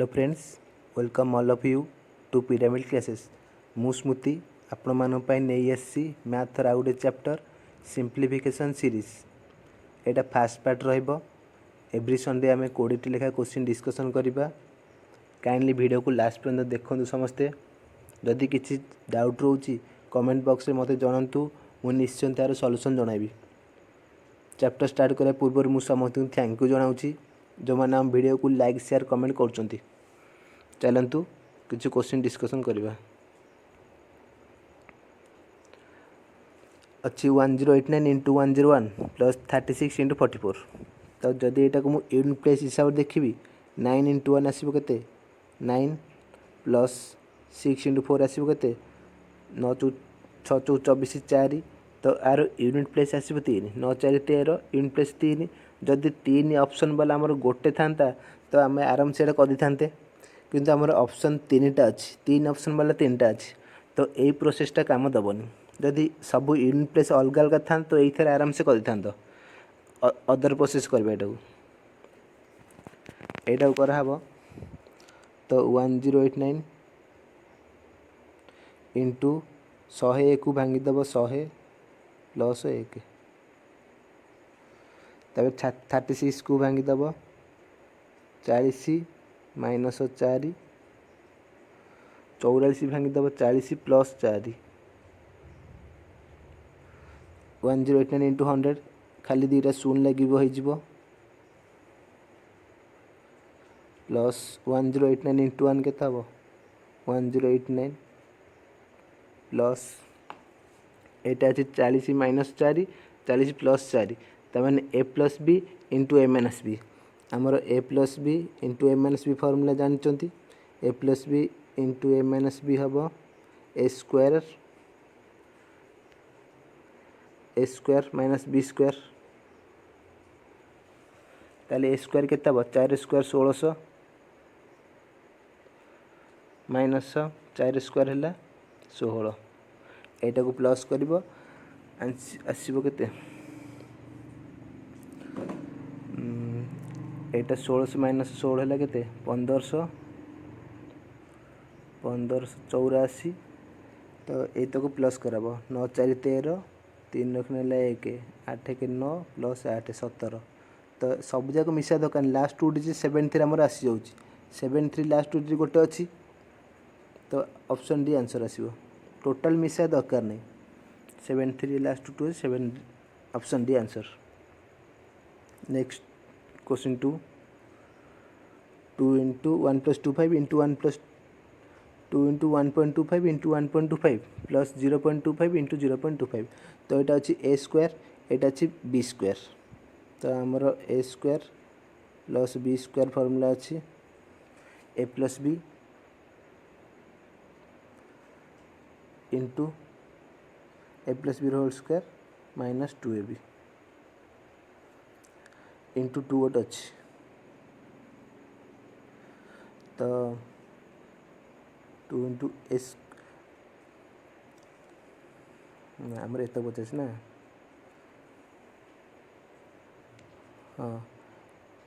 Hello friends, welcome all of you to pyramid classes. मु स्मृति आपण मानक नहीं आसी मैथर आउ गोटे चैप्टर सिंप्लिफिकेशन सीरीज। एटा फास्ट पार्ट रहिबो। एवरी संडे आम 20 लेखा क्वेश्चन डिस्कसन करवा। काइंडली वीडियो को लास्ट पर्यंत देखु समस्ते। जदि किसी डाउट रोची कमेंट बॉक्स में मत जनातु, मु निश्चय तार सॉल्यूशन जनाबी। चैप्टर स्टार्ट करने पूर्व मुझे समस्त थैंक यू जनाऊँगी जो मैंने आम वीडियो को लाइक शेयर कमेंट कर। चलतु किसी क्वेश्चन डिस्कसन करवा। अच्छी 1089 इंटू 101 प्लस 36 इंटू 44। तो जदि यहाँ को यूनिट प्लेस हिसाब से देखी 9 इंटू 1 आसो के 9 प्लस 6 इंटू 4 आसो के 9 6 4 24 4। तो आर यूनिट प्लेस आसो 3 9 4 13 यूनिट प्लेस 3। जदि 3 ऑप्शन वाला आमर गोटे था तो आम आराम से कर था, किंतु आमर ऑप्शन 3टा अच्छी, 3 ऑप्शन वाला 3टा अच्छी। तो यही प्रोसेसटा काम दबनी। जदि सब यूनिट प्लेस अलग अलग था तो ये आराम से कर था। अदर प्रोसेस करवा यहाँ कराब। तो 1089 इंटू 101 को भांगीदेव 100 प्लस 1। तब 36 को भांगीदेव 40 माइनस 4। 44 भांगीदेव 40 प्लस 4। 1089 इंटू 100 खाली 2टा शून्य लगे हो प्लस 1089 इंटू 1 के 1089 प्लस एटा अच्छे 40 माइनस 4 40 प्लस 4। तमें ए प्लस बी इंटू ए माइनस बी। आमर ए प्लस बी इंटू ए माइनस बी फर्मूला जानते। ए प्लस बी इंटू ए माइनस बी हम ए स्क्वायर माइनस बी स्क्वायर। ताले ए स्क्वायर के 4 स्क्वायर 1600 माइनस 4 स्क्वायर है 16। एटा को प्लस कर आसो के एटा 1600 माइनस 16 है के 1500 84। तो ये को प्लस कराब 9 4 13 3 रखने 1 8 के 9 प्लस 8 17। तो सब जाक मिसा दरकार। लास्ट 2 डिजिट 73 आमर आसी जाऊँ 73 लास्ट 2 डिजिट गोटे अच्छी। तो ऑप्शन डी आंसर आसो। टोटाल मिसा दरकार नहीं। 73 last 2 7 option D answer. Next question 2 into 1 plus 25 into 1 plus 2 into 1.25 into 1.25 plus 0.25 into 0.25। तो यहाँ अच्छी ए स्क्वायर यहाँ अच्छी बी स्क्वायर। तो आमर A square plus B square formula अच्छी A plus B into A plus B whole square minus 2ab into 2 गोटे अच्छी। तो 2 इंटू एस आमर एत पचास ना। हाँ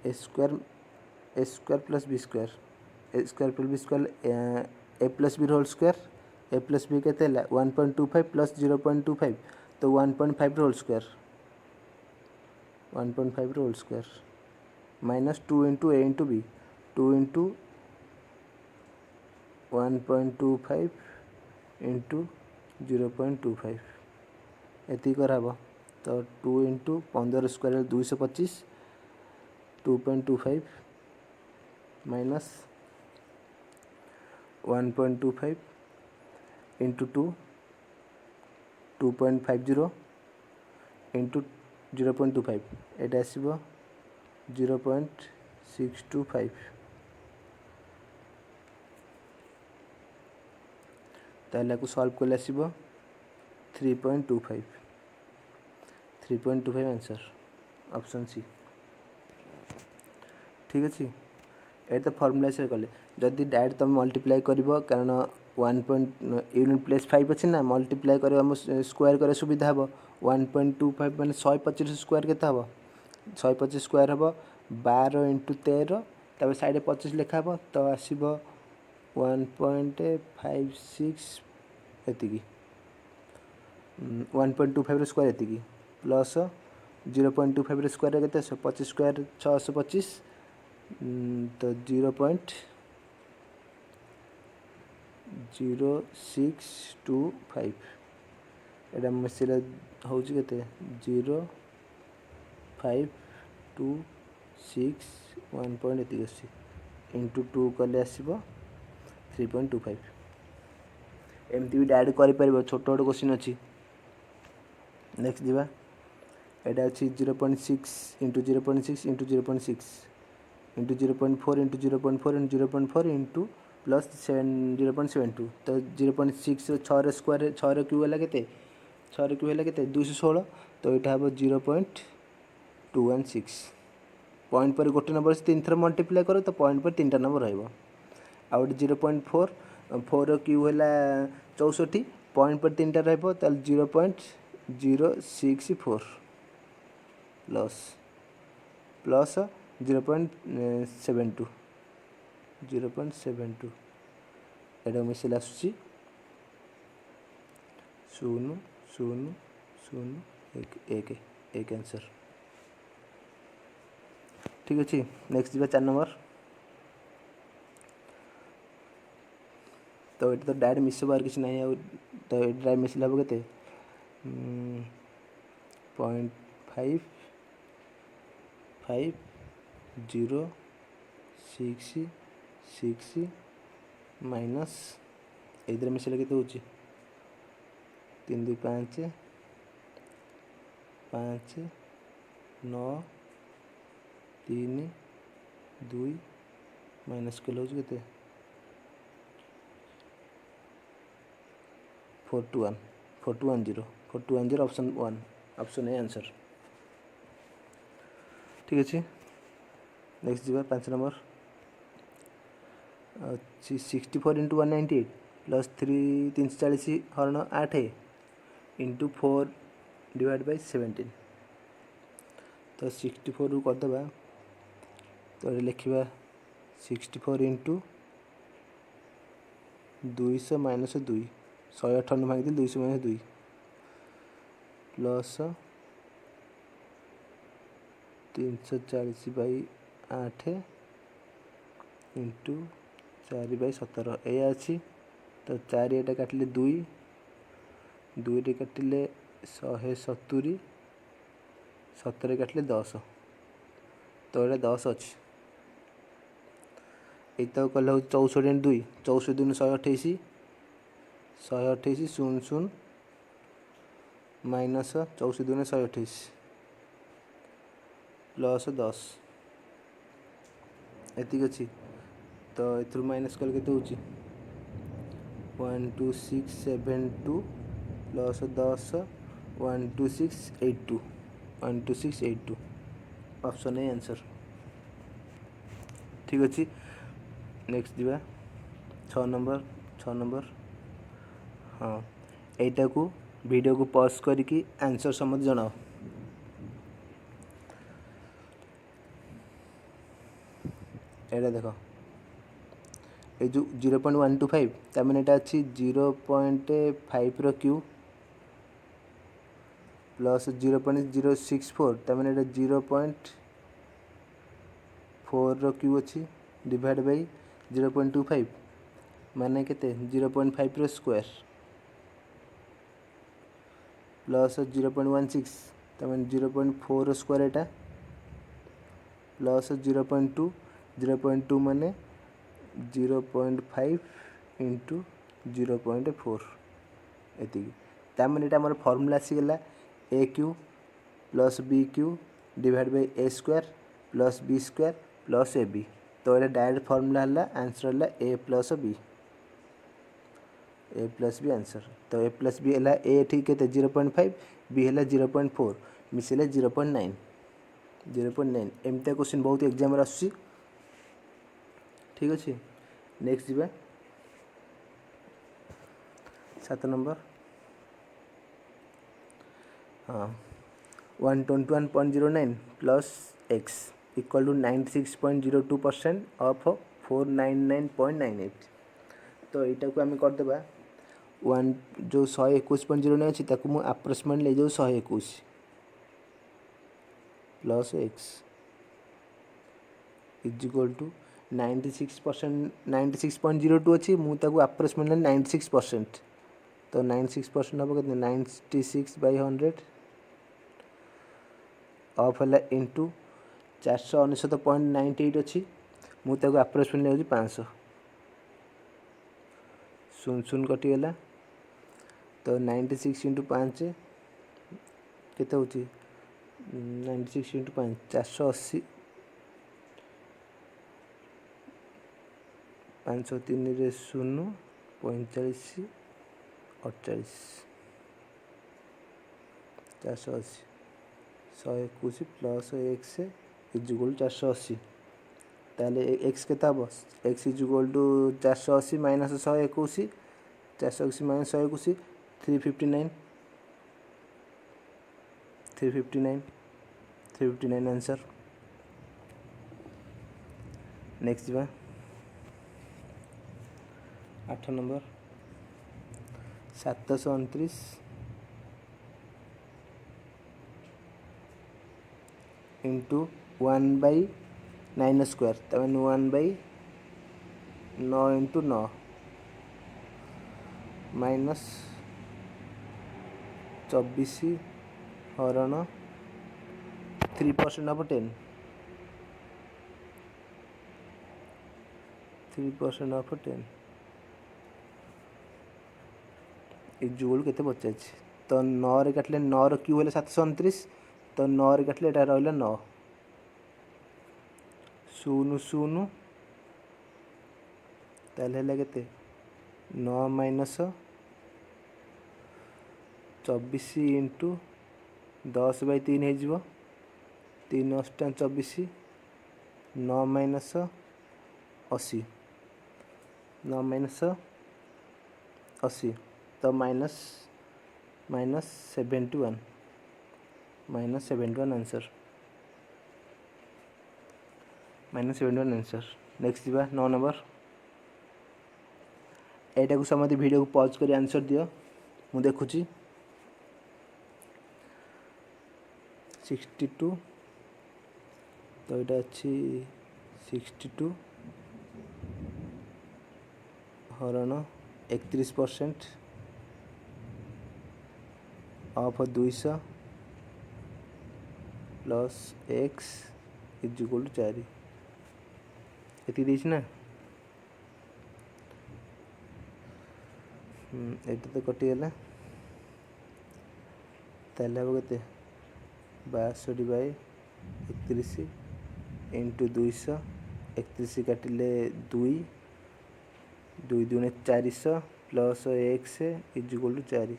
A square plus B square plus B square A plus B whole square A plus B के 1.25 प्लस 0.25। तो 1.5 whole square 1.5 whole square minus 2 into A into B 2 into 1.25 into 0.25 ये कराब। तो 2 into 15 square 225 2.25 minus 1.25 into 2 2.50 into 0.25 ये आसो 0.625। ताले को solve कर आसो 3.25 आंसर ऑप्शन सी। ठीक अच्छे ये तो फर्मूला से कले। जदि डायरेक्ट तुम मल्टीप्लाई कर कारण 1 यूनिट प्लेस 5 अच्छी ना मल्टीप्लाई कर स्क्वायर कर सुविधा हम 1.25 मैंने 125 स्क्वायर के 125 स्क्वायर हम 12 इंटू 13 तब साइड 25 लिखा हे तो आसब 1.56 एति 1.25 स्क्वायर एति प्लस 0.25 स्क्वायर के 25 स्क्वायर 625 तो 0.0625 एटा मिसिले हूँ के 0.5261 पॉइंट एति इंटू 2 कले आसब 3.25 एमती भी डायरेक्ट कर छोट छोट क्वेश्चन अच्छी नेक्स्ट दिवा एटा अच्छी 0.6 into 0.6 into 0.6 into 0.4 into 0.4 into 0.4 into plus 0.72 तो 0.6 6 स्क्वायर 6 क्यू है के 6 क्यू है के 216 तो यहाँ हम 0.216 पॉइंट पर गोटे नंबर से 3 थर मल्टीप्लाई करो तो पॉइंट पर 3टा नंबर रहा 0.4 4 क्यू है 64 पॉइंट पर 3टा रहा 0.064 प्लस प्लस 0.72 एटा मिसिल आसुची 0.001 आंसर ठीक अच्छे। नेक्स्ट जी 4 नंबर तो ये तो डायरेक्ट मिसबार किसी ना तो ये डायरेक्ट मिसिल हम के 0.5506 माइनस इधर मिसिल के 3 2 5 5 9 3 2 माइनस के लूज के 4210 ऑप्शन 1 ऑप्शन ए आंसर ठीक अच्छे। नेक्स्ट जी 5 नंबर अच्छी 64 इंटू 198 प्लस 340 हरण 8 इंटू 4 डिवाइड बाय 17 तो 64 रू करदे तो लिखा 64 इंटू 200 माइनस 2 158 भांगी 200 minus 2 plus 340 by 8 into 4 by 17 या अच्छी तो 4 एटा काटिले 2 रे काटिले 170 17 काटिले 10 तो ये 10 अच्छी ये कल 64 2 64 2 128 128 0 माइनस 64 2 128 प्लस 10 एति अच्छी तो ये माइनस कल के 12672 प्लस 10 12682 ऑप्शन ए आंसर ठीक अच्छे। नेक्स्ट दिवा 6 नंबर हाँ यटा को वीडियो को पॉज करके आंसर समझ जनाओ एटा देख ये जो 0.125 तमें यहाँ अच्छी 0.5 क्यू प्लस 0.064 तमें यहाँ 0.4 क्यू अच्छी डिवाइड बाई 0.25 माने केते 0.5 स्क्वायर प्लस 0.16 तमें 0.4 स्क्वायर एटा प्लस 0.2 माने 0.5 इंटू 0.4 एति तमें यहाँ फर्मूला आसीगला A cube plus B cube divide by A square plus B square plus A B तो ये डायरेक्ट फर्मूला है आंसर है ए प्लस बी आंसर तो ए प्लस बी है ए ठीक है 0.5 बी है 0.4 मिसिले 0.9 एमती क्वेश्चन बहुत एग्जाम आसूँ ठीक अच्छे। नेक्स्ट जी 7 नंबर हाँ 121.09 plus X equal to 96.02% of 499.98। तो यहाँ को आम करदे वन जो 121.09 अच्छी ताकू आप्रोक्सीमेट ले जाऊ 121 plus X is equal to 96%, 96.02 अच्छी मुझे आप्रोक्सीमेट 96%। तो 96% हम कहते 96/100 ऑफ है इंटू 499.98 अच्छी मुझे आप्रोक्सीमेट ले 500 शून शून कटिगला। तो 96 इंटू 5 केते होची 96 इंटू 5 480 503 रे 0 45 48 480 121 प्लस एक्स इज इक्वल 480। ताले एक्स केता हम X is equal to 480 minus 121 480 minus 121 359 359 answer. Next जा 8 नंबर 729 इंटू 1/9 स्क्वायर तमें 1/9 इंटू 9 माइनस 24 हरण 3% ऑफ 10 3% ऑफ 10 इक्वल के पचार। तो 9 रे काटले 9 क्यू है 729 तो 9 रे काटले एटा रहा 9 शून्य शून्य ताले के 9 माइनस 24 इंटू 10/3 हो 3 8 24 9 माइनस 80 9 माइनस 80 तो माइनस 71 आंसर -71 आंसर। नेक्स्ट जा 9 नंबर एटा को समझ वीडियो को पॉज कर आंसर दियो मु देखुची 62 तो यहाँ अच्छी 62 हरण 31% of 200 plus X is equal to 4 ये ना एटा तो कटिगला ताले हम के 62/31 इंटू 200 31 काटिले 2 2 दूने 400 plus X is equal to 4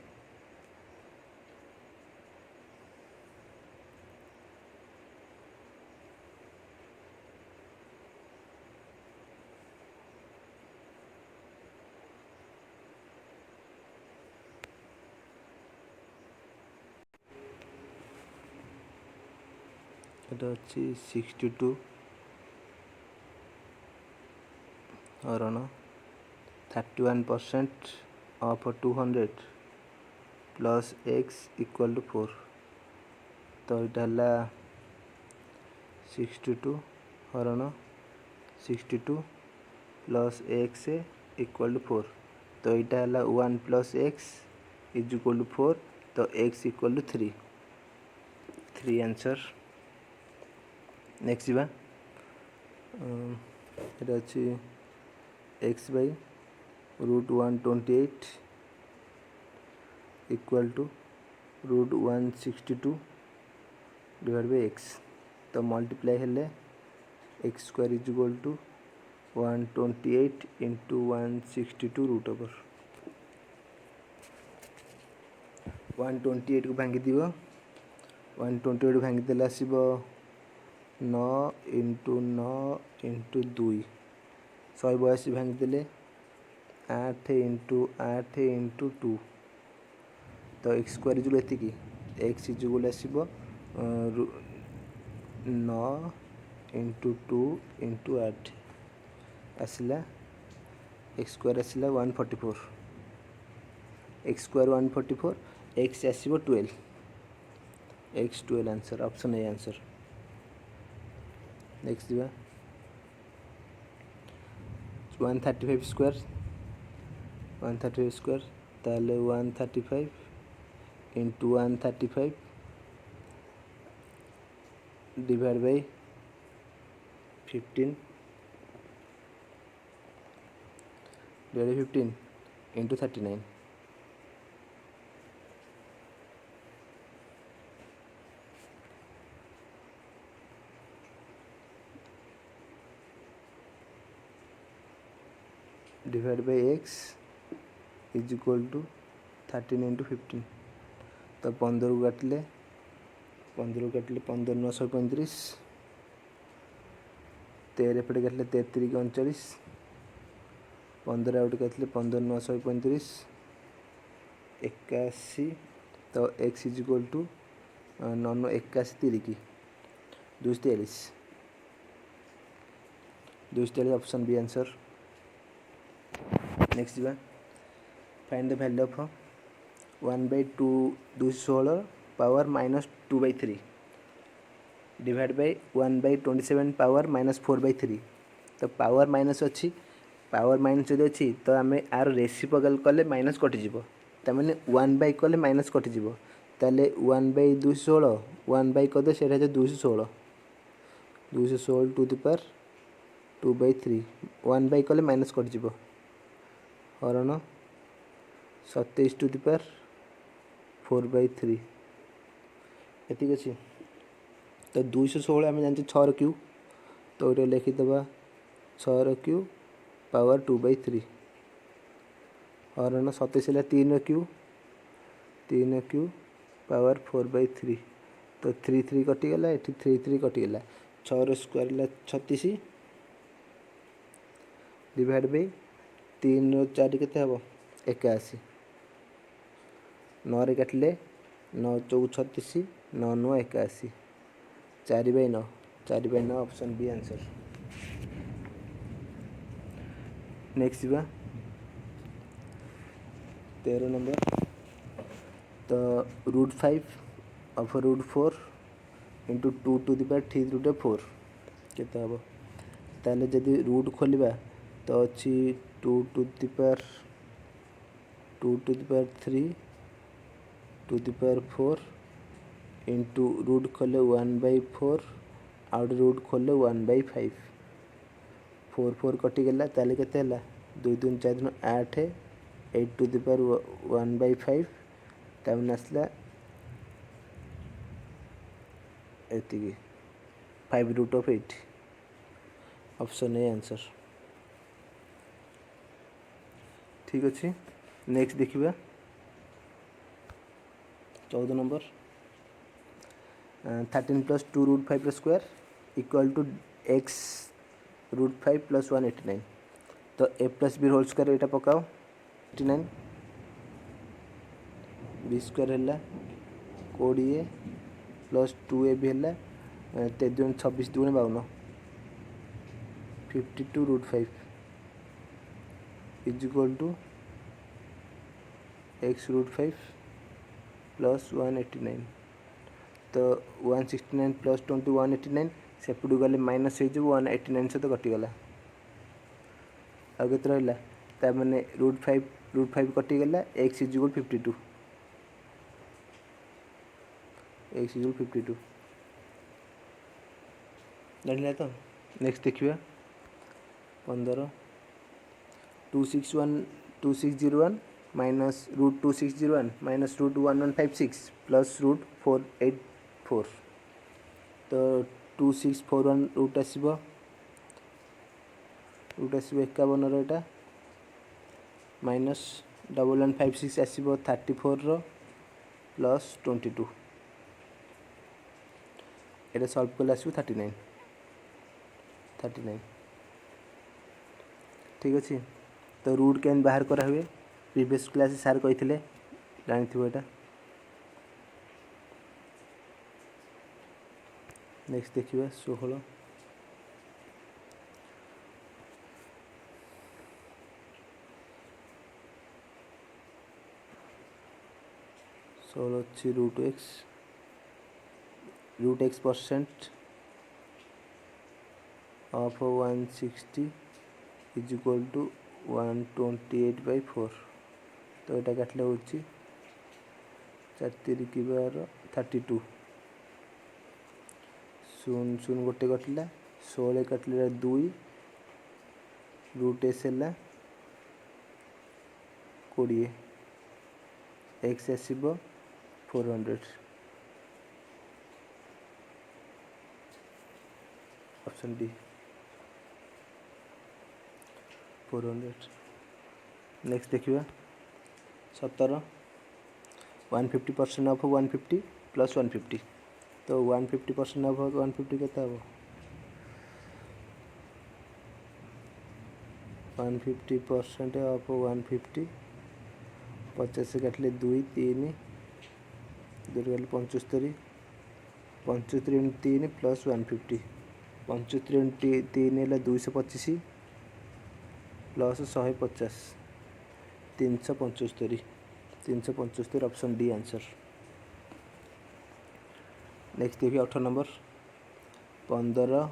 এটা হচ্ছে 62 হରଣ 31% of 200 plus X equal to 4 तो यहाँ है 62 हरण 62 प्लस एक्स इक्वल टू 4 तो यहाँ है 1 plus X is equal to 4 तो X equal to 3 answer. Next जा ये अच्छी x/√128 equal to √162 divide by X तो मल्टीप्लाई हेले X square is equal to 128 into 162 root over 128 को भांगी दिव 128 भांगी देले आसीबो 9 इंटू 9 इंटू 2 182 भांगी देले 8 इंटू 8 इंटू 2 तो एक्स स्क्वायर इज एति एक्स इज इक्वल आसीबो 9 इंटू 2 इंटू 8 आसला एक्स स्क्वायर आसला 144 एक्स स्क्वायर 144 एक्स आसो 12 X 12 answer option A answer. Next दिवा 135 स्क्वायर 135 स्क्वायर ताले 135 into 135 divide by 15 into 39 divide by X is equal to 13 into 15 तो 15 को काटिले 15 935 13 एपटे काटिले 33 के 39 15 आउट काटिले 15 935 81 तो X is equal to 9 81 3 243 option B answer. Next जी find the value of 1/2 216 power -2/3 divide by 1/27 power -4/3 तो power minus अच्छी power minus जो अच्छी तो आम आर रेसिप्रोकल कले माइनस कटिଯିବ ताने 1/, कले माइनस कटिଯିବ ताले 1/216 1/, कदे से 216 टू द पावर 2/3 1/, कले माइनस कटिଯିବ हरण 27 टू द पावर 4/3 एतिक अच्छी तो 216 आम जानते 6 क्यू तो ये लिखिदे 6 क्यू पावर 2/3 हरण 27 है 3 क्यू पावर 4/3 तो 3 3 कटिगला ये 3 3 कटिगला 6 स्क्वायर है 36 डिवाइड बाय 3 4 के 81 9 काटिले 9 4 36 9 9 81 4/9 ऑप्शन बी आंसर। नेक्स्ट जी 13 नंबर तो √5 of √4 into 2 to the power 3 √4 केते हम ताले जदि रूट खोलिबा तो अच्छी 2 to the power 3 to the power 4 into root खोले 1/4 आउट रूट खोले 1/5 4 4 कटिगला ताले केते हला 2 2 4 2 8 8 टू द पावर 1/5 तामने आसला एतिकी 5√8 ऑप्शन ए आंसर। ठीक अच्छे नेक्स्ट देखिबा 14 number 13 + 2 √5 square equal to x √5 + 189 तो a + b होल स्क्वायर एटा पकाओ 89 b स्क्वायर है 20 + 2ab है 23 26 2 52 52√5 इज इक्वल टू x √5 + 189 तो 169 + 20 189 सेपटू गले माइनस हो 189 सहित कटिगला आगे रहा ताने √5 कटिगला x is equal 52 x is equal 52 जान तो नेक्स्ट देखिए 15 2601 माइनस √2601 माइनस √1156 प्लस √484 तो 2641 रूट आसो 51 रहा माइनस 1156 आसो 34 प्लस 22 ये सल्व कले आसो 39 ठीक अच्छे तो रूट कैन बाहर करा हुए प्रीवियस क्लास सार कही जानी थोड़ा नेक्स्ट देखिए 16 16 अच्छी root x percent of 160 is equal to 128/4 तो यहाँ काटले हूँ 4 3 की 12 32 शून्य शून्य गोटे कटला 16 काटले 2 रूट एस है 20 एक्स आसब 400 ऑप्शन डी 400। नेक्स्ट देखिए 17 150% ऑफ 150 प्लस 150 तो 150% ऑफ 150 केते हम 150% ऑफ 150 50 से काटले 2 3 2 75 75 3 प्लस 150 75 3 है 225 प्लस 150 375 ऑप्शन डी आंसर। नेक्स्ट देखिए 18 नंबर 15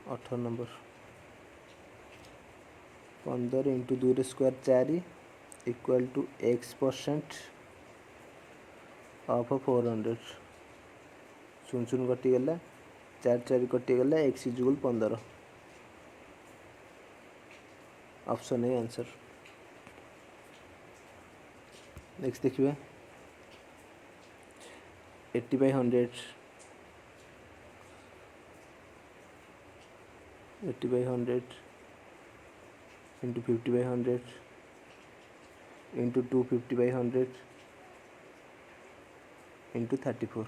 18 नंबर 15 into 2 square 4 equal to X percent of 400 शून्य शून्य कटिगला 4 4 कटिगला X equal 15 option A answer. Next देखिए 80/100 इंटू 50/100 इंटू 250/100 इंटू 34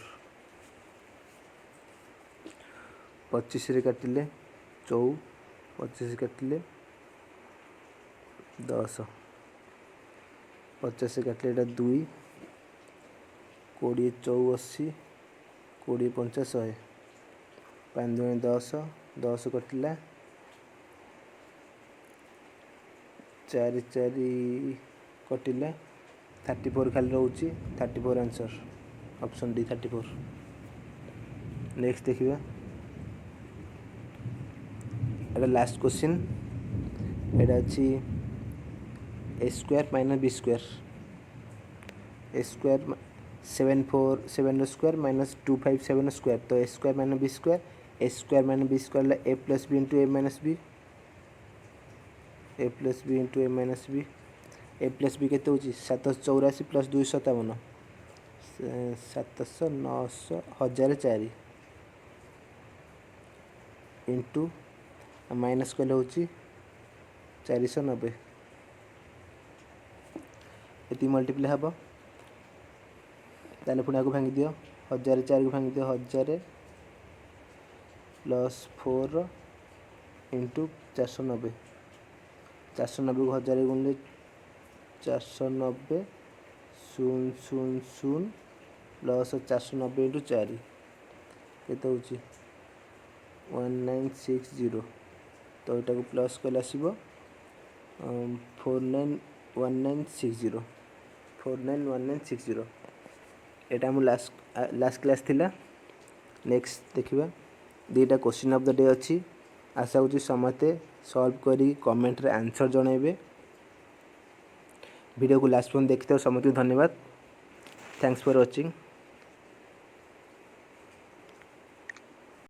25 रे काटिले 4 25 काटिले 10 50 से काटिले 2 20 4 80 20 50 100 5 2 10 10 कटिला 4 4 कटिला 34 खाली रोचे 34 आंसर ऑप्शन डी 34। नेक्स्ट देखिए एटा लास्ट क्वेश्चन एटा अच्छी ए स्क्वायर माइनस बी स्क्वायर ए स्क्वायर 7 स्क्वायर माइनस 257 स्क्वायर तो ए square minus B square A plus B into A minus B into A minus B A plus B केते होची 784 plus 257 700 900 1004 into minus कले होची 490 ये multiply हम ताले पुणी आगे भांगी दियो 1004 को भांगी दियो 1000 प्लस 4 इंटू 490 490 को 1000 गुणले 490 0 0 0 प्लस 490 इंटू 4 केते होची 1960 तो यहाँ को प्लस कले आसब 491960 यहाँ आम लास्ट क्लास थिला। नेक्स्ट देखिए दुईटा क्वेश्चन ऑफ द डे अच्छी आशा हो समस्ते सॉल्व करी कमेंट रे आंसर जनइबे। वीडियो को लास्ट पर्यंत देखते समस्त धन्यवाद। Thanks for watching.